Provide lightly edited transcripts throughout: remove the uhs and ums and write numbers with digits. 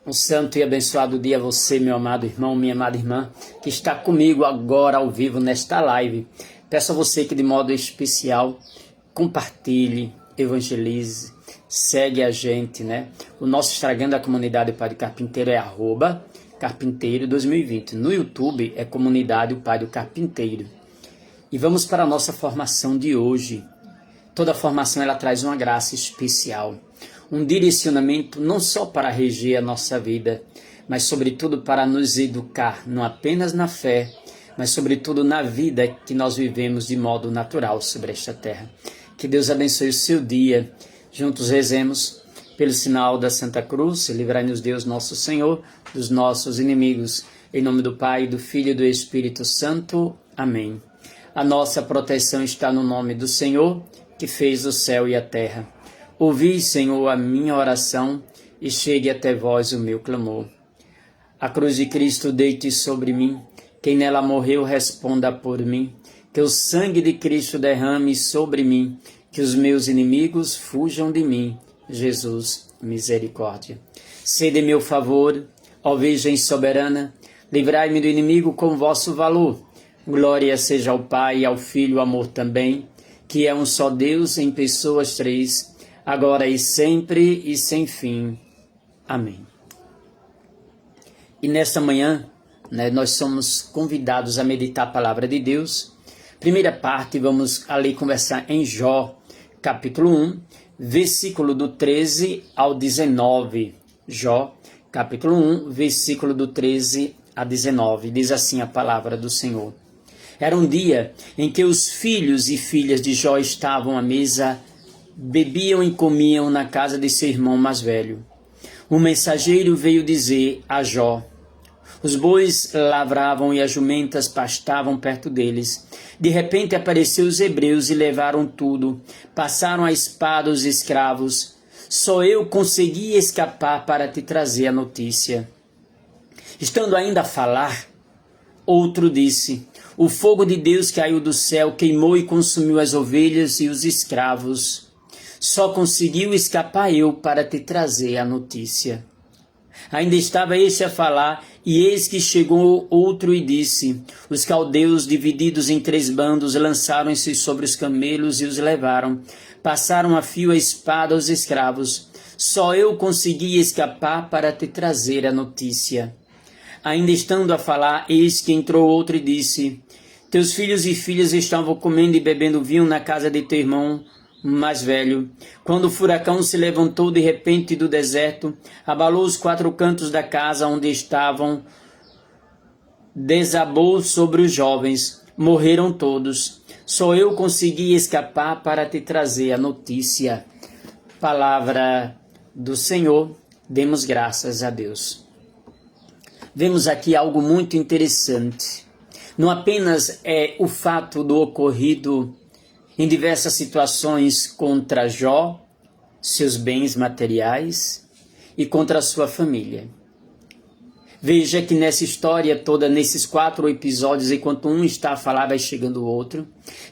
Um santo e abençoado dia a você, meu amado irmão, minha amada irmã, que está comigo agora ao vivo nesta live. Peço a você que de modo especial compartilhe, evangelize, segue a gente, né? O nosso Instagram da comunidade Padre Carpinteiro é @carpinteiro2020. No YouTube é comunidade Padre Carpinteiro. E vamos para a nossa formação de hoje. Toda formação ela traz uma graça especial. Um direcionamento não só para reger a nossa vida, mas sobretudo para nos educar, não apenas na fé, mas sobretudo na vida que nós vivemos de modo natural sobre esta terra. Que Deus abençoe o seu dia. Juntos rezemos pelo sinal da Santa Cruz, livrai-nos Deus nosso Senhor dos nossos inimigos. Em nome do Pai, do Filho e do Espírito Santo. Amém. A nossa proteção está no nome do Senhor, que fez o céu e a terra. Ouvi, Senhor, a minha oração e chegue até vós o meu clamor. A cruz de Cristo deite sobre mim, quem nela morreu responda por mim. Que o sangue de Cristo derrame sobre mim, que os meus inimigos fujam de mim. Jesus, misericórdia. Sede meu favor, ó Virgem soberana, livrai-me do inimigo com vosso valor. Glória seja ao Pai, ao Filho, amor também, que é um só Deus em pessoas três, agora e sempre e sem fim. Amém. E nesta manhã, nós somos convidados a meditar a palavra de Deus. Primeira parte, vamos ali conversar em Jó, capítulo 1, versículo do 13 ao 19. Jó, capítulo 1, versículo do 13 a 19. Diz assim a palavra do Senhor. Era um dia em que os filhos e filhas de Jó estavam à mesa, bebiam e comiam na casa de seu irmão mais velho. Um mensageiro veio dizer a Jó: os bois lavravam e as jumentas pastavam perto deles. De repente apareceram os hebreus e levaram tudo. Passaram a espada os escravos. Só eu consegui escapar para te trazer a notícia. Estando ainda a falar, outro disse: o fogo de Deus caiu do céu, queimou e consumiu as ovelhas e os escravos. Só conseguiu escapar eu para te trazer a notícia. Ainda estava este a falar, e eis que chegou outro e disse: os caldeus, divididos em 3 bandos, lançaram-se sobre os camelos e os levaram. Passaram a fio a espada aos escravos. Só eu consegui escapar para te trazer a notícia. Ainda estando a falar, eis que entrou outro e disse: teus filhos e filhas estavam comendo e bebendo vinho na casa de teu irmão mais velho, quando o furacão se levantou de repente do deserto, abalou os 4 cantos da casa onde estavam, desabou sobre os jovens, morreram todos. Só eu consegui escapar para te trazer a notícia. Palavra do Senhor, demos graças a Deus. Vemos aqui algo muito interessante. Não apenas é o fato do ocorrido em diversas situações contra Jó, seus bens materiais e contra a sua família. Veja que nessa história toda, nesses 4 episódios, enquanto um está a falar, vai chegando o outro,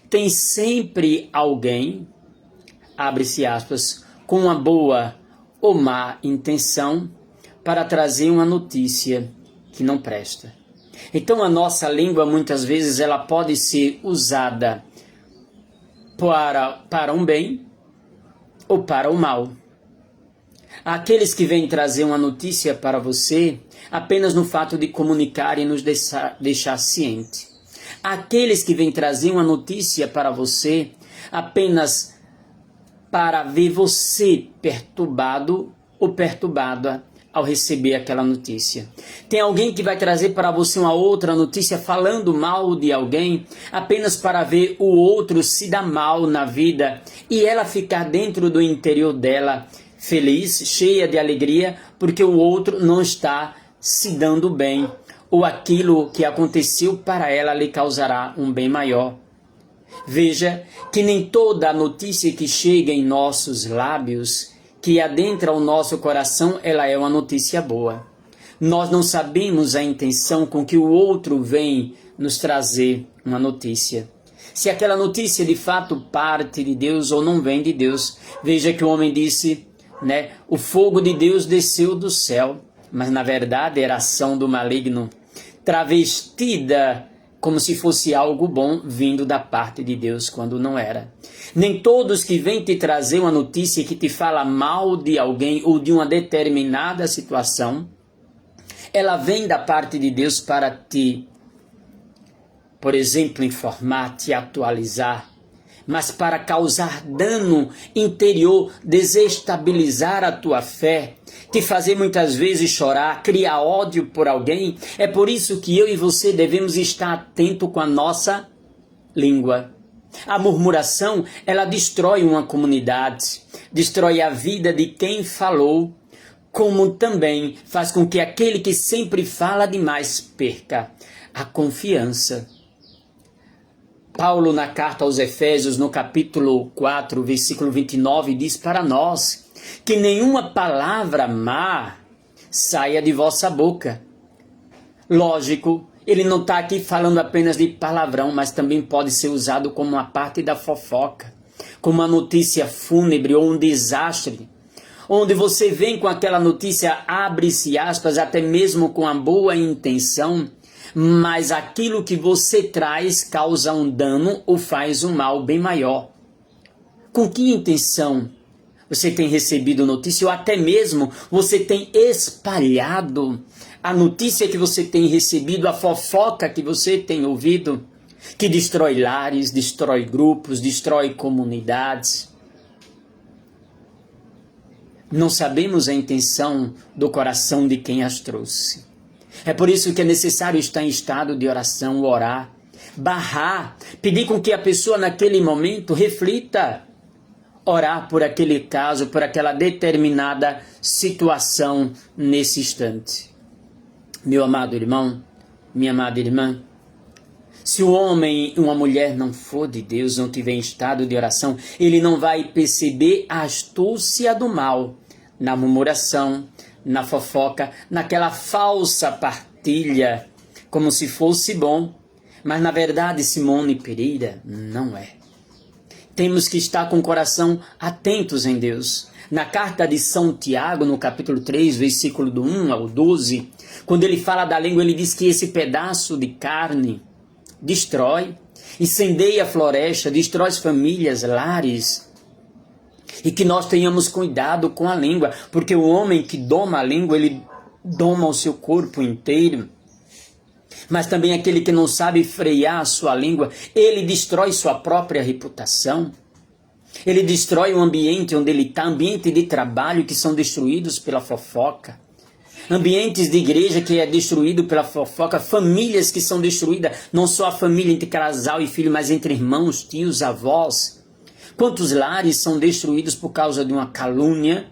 tem sempre alguém, abre-se aspas, com uma boa ou má intenção para trazer uma notícia que não presta. Então a nossa língua muitas vezes ela pode ser usada para um bem ou para o mal. Aqueles que vêm trazer uma notícia para você apenas no fato de comunicar e nos deixar ciente. Aqueles que vêm trazer uma notícia para você apenas para ver você perturbado ou perturbada ao receber aquela notícia. Tem alguém que vai trazer para você uma outra notícia falando mal de alguém apenas para ver o outro se dar mal na vida e ela ficar dentro do interior dela feliz, cheia de alegria, porque o outro não está se dando bem ou aquilo que aconteceu para ela lhe causará um bem maior. Veja que nem toda notícia que chega em nossos lábios, que adentra o nosso coração, ela é uma notícia boa. Nós não sabemos a intenção com que o outro vem nos trazer uma notícia. Se aquela notícia de fato parte de Deus ou não vem de Deus. Veja que o homem disse, o fogo de Deus desceu do céu. mas na verdade era ação do maligno, travestida como se fosse algo bom vindo da parte de Deus, quando não era. Nem todos que vêm te trazer uma notícia que te fala mal de alguém ou de uma determinada situação, ela vem da parte de Deus para te, por exemplo, informar, te atualizar, mas para causar dano interior, desestabilizar a tua fé, te fazer muitas vezes chorar, criar ódio por alguém. É por isso que eu e você devemos estar atento com a nossa língua. A murmuração, ela destrói uma comunidade, destrói a vida de quem falou, como também faz com que aquele que sempre fala demais perca a confiança. Paulo, na carta aos Efésios, no capítulo 4, versículo 29, diz para nós que nenhuma palavra má saia de vossa boca. Lógico, ele não está aqui falando apenas de palavrão, mas também pode ser usado como uma parte da fofoca, como uma notícia fúnebre ou um desastre, onde você vem com aquela notícia, abre-se aspas, até mesmo com a boa intenção, mas aquilo que você traz causa um dano ou faz um mal bem maior. Com que intenção você tem recebido notícia ou até mesmo você tem espalhado a notícia que você tem recebido, a fofoca que você tem ouvido, que destrói lares, destrói grupos, destrói comunidades? Não sabemos a intenção do coração de quem as trouxe. É por isso que é necessário estar em estado de oração, orar, barrar, pedir com que a pessoa naquele momento reflita, orar por aquele caso, por aquela determinada situação nesse instante. Meu amado irmão, minha amada irmã, se o homem e uma mulher não for de Deus, não tiver em estado de oração, ele não vai perceber a astúcia do mal na murmuração, na fofoca, naquela falsa partilha, como se fosse bom, mas na verdade, Simone Pereira, não é. Temos que estar com o coração atentos em Deus. Na carta de São Tiago, no capítulo 3, versículo do 1 ao 12, quando ele fala da língua, ele diz que esse pedaço de carne destrói, incendeia a floresta, destrói as famílias, lares. E que nós tenhamos cuidado com a língua, porque o homem que doma a língua, ele doma o seu corpo inteiro. Mas também aquele que não sabe frear a sua língua, ele destrói sua própria reputação. Ele destrói o ambiente onde ele está, ambiente de trabalho que são destruídos pela fofoca. Ambientes de igreja que é destruído pela fofoca, famílias que são destruídas, não só a família entre casal e filho, mas entre irmãos, tios, avós. Quantos lares são destruídos por causa de uma calúnia,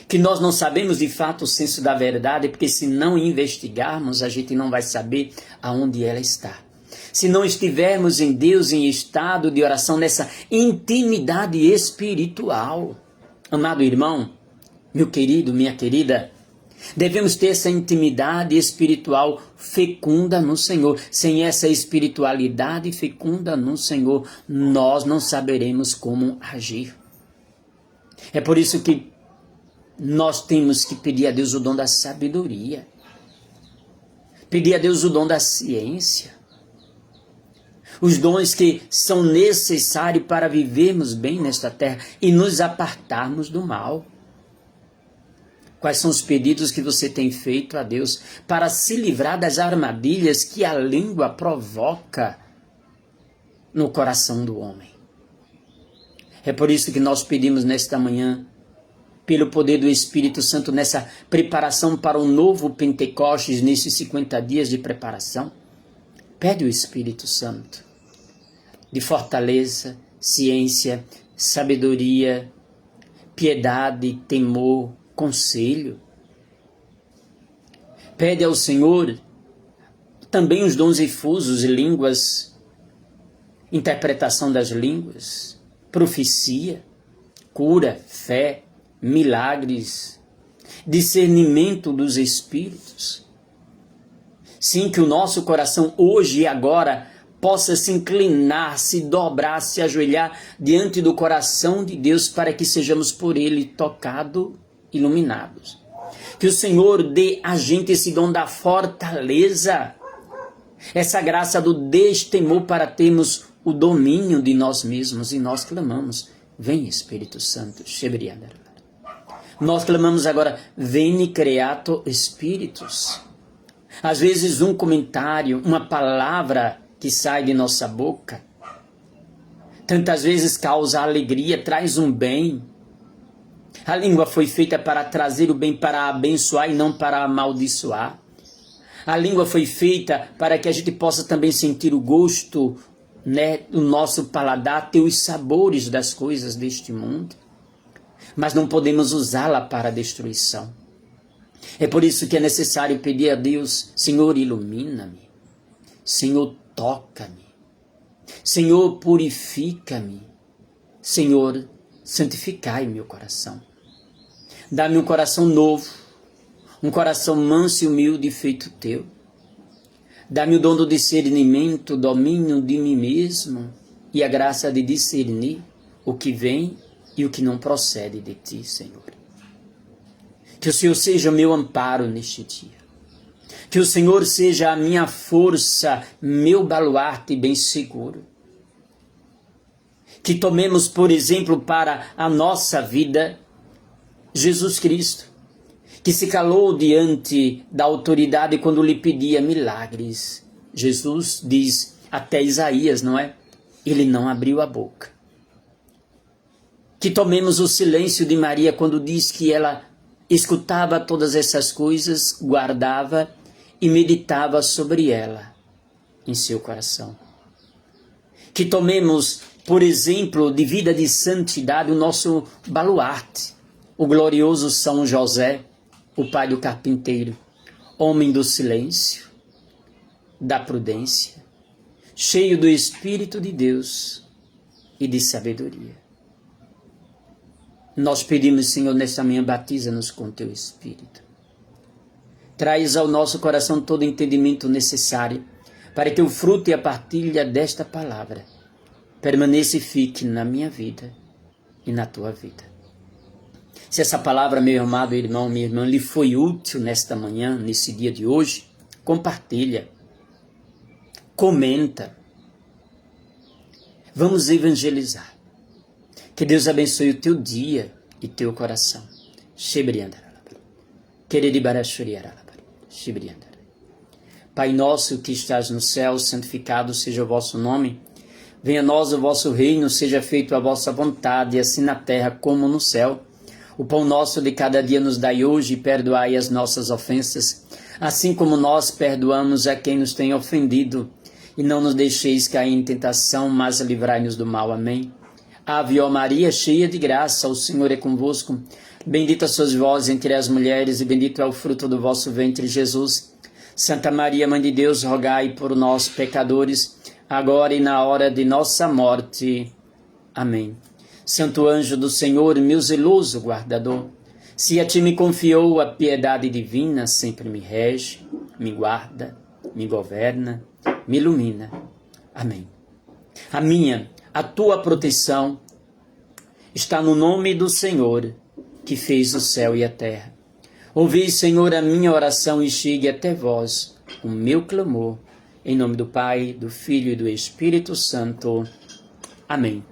que nós não sabemos de fato o senso da verdade, porque se não investigarmos, a gente não vai saber aonde ela está. Se não estivermos em Deus, em estado de oração, nessa intimidade espiritual. Amado irmão, meu querido, minha querida, devemos ter essa intimidade espiritual fecunda no Senhor. Sem essa espiritualidade fecunda no Senhor, nós não saberemos como agir. É por isso que nós temos que pedir a Deus o dom da sabedoria. Pedir a Deus o dom da ciência. Os dons que são necessários para vivermos bem nesta terra e nos apartarmos do mal. Quais são os pedidos que você tem feito a Deus para se livrar das armadilhas que a língua provoca no coração do homem? É por isso que nós pedimos nesta manhã, pelo poder do Espírito Santo, nessa preparação para o novo Pentecostes, nesses 50 dias de preparação. Pede o Espírito Santo de fortaleza, ciência, sabedoria, piedade, temor, conselho. Pede ao Senhor também os dons efusos, línguas, interpretação das línguas, profecia, cura, fé, milagres, discernimento dos espíritos. Sim, que o nosso coração hoje e agora possa se inclinar, se dobrar, se ajoelhar diante do coração de Deus para que sejamos por Ele tocados, iluminados. Que o Senhor dê a gente esse dom da fortaleza, essa graça do destemor para termos o domínio de nós mesmos. E nós clamamos, vem Espírito Santo. Nós clamamos agora, veni creator Spiritus. Às vezes um comentário, uma palavra que sai de nossa boca, tantas vezes causa alegria, traz um bem. A língua foi feita para trazer o bem, para abençoar e não para amaldiçoar. A língua foi feita para que a gente possa também sentir o gosto, né, do nosso paladar, ter os sabores das coisas deste mundo. Mas não podemos usá-la para a destruição. É por isso que é necessário pedir a Deus, Senhor, ilumina-me. Senhor, toca-me. Senhor, purifica-me. Senhor, santificai meu coração. Dá-me um coração novo, um coração manso e humilde feito teu. Dá-me o dom do discernimento, o domínio de mim mesmo e a graça de discernir o que vem e o que não procede de ti, Senhor. Que o Senhor seja o meu amparo neste dia. Que o Senhor seja a minha força, meu baluarte bem seguro. Que tomemos, por exemplo, para a nossa vida, Jesus Cristo, que se calou diante da autoridade quando lhe pedia milagres. Jesus diz, até Isaías, não é? Ele não abriu a boca. Que tomemos o silêncio de Maria quando diz que ela escutava todas essas coisas, guardava e meditava sobre ela em seu coração. Que tomemos, por exemplo, de vida de santidade, o nosso baluarte, o glorioso São José, o pai do carpinteiro, homem do silêncio, da prudência, cheio do Espírito de Deus e de sabedoria. Nós pedimos, Senhor, nesta manhã, batiza-nos com teu Espírito. Traz ao nosso coração todo o entendimento necessário para que o fruto e a partilha desta palavra permaneça e fique na minha vida e na tua vida. Se essa palavra, meu amado irmão, minha irmã, lhe foi útil nesta manhã, nesse dia de hoje, compartilha, comenta. Vamos evangelizar. Que Deus abençoe o teu dia e teu coração. Pai nosso que estás no céu, santificado seja o vosso nome. Venha a nós o vosso reino, seja feita a vossa vontade, assim na terra como no céu. O pão nosso de cada dia nos dai hoje, e perdoai as nossas ofensas, assim como nós perdoamos a quem nos tem ofendido. E não nos deixeis cair em tentação, mas livrai-nos do mal. Amém. Ave, ó Maria, cheia de graça, o Senhor é convosco. Bendita sois vós entre as mulheres, e bendito é o fruto do vosso ventre, Jesus. Santa Maria, Mãe de Deus, rogai por nós, pecadores, agora e na hora de nossa morte. Amém. Santo anjo do Senhor, meu zeloso guardador, se a ti me confiou a piedade divina, sempre me rege, me guarda, me governa, me ilumina. Amém. A tua proteção está no nome do Senhor, que fez o céu e a terra. Ouvi, Senhor, a minha oração e chegue até vós o meu clamor. Em nome do Pai, do Filho e do Espírito Santo. Amém.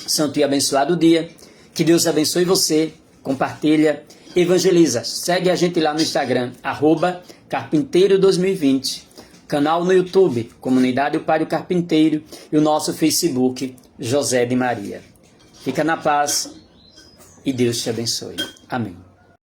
Santo e abençoado dia. Que Deus abençoe você. Compartilha, evangeliza. Segue a gente lá no Instagram, @carpinteiro2020. Canal no YouTube, Comunidade O Pai do Carpinteiro. E o nosso Facebook, José de Maria. Fica na paz e Deus te abençoe. Amém.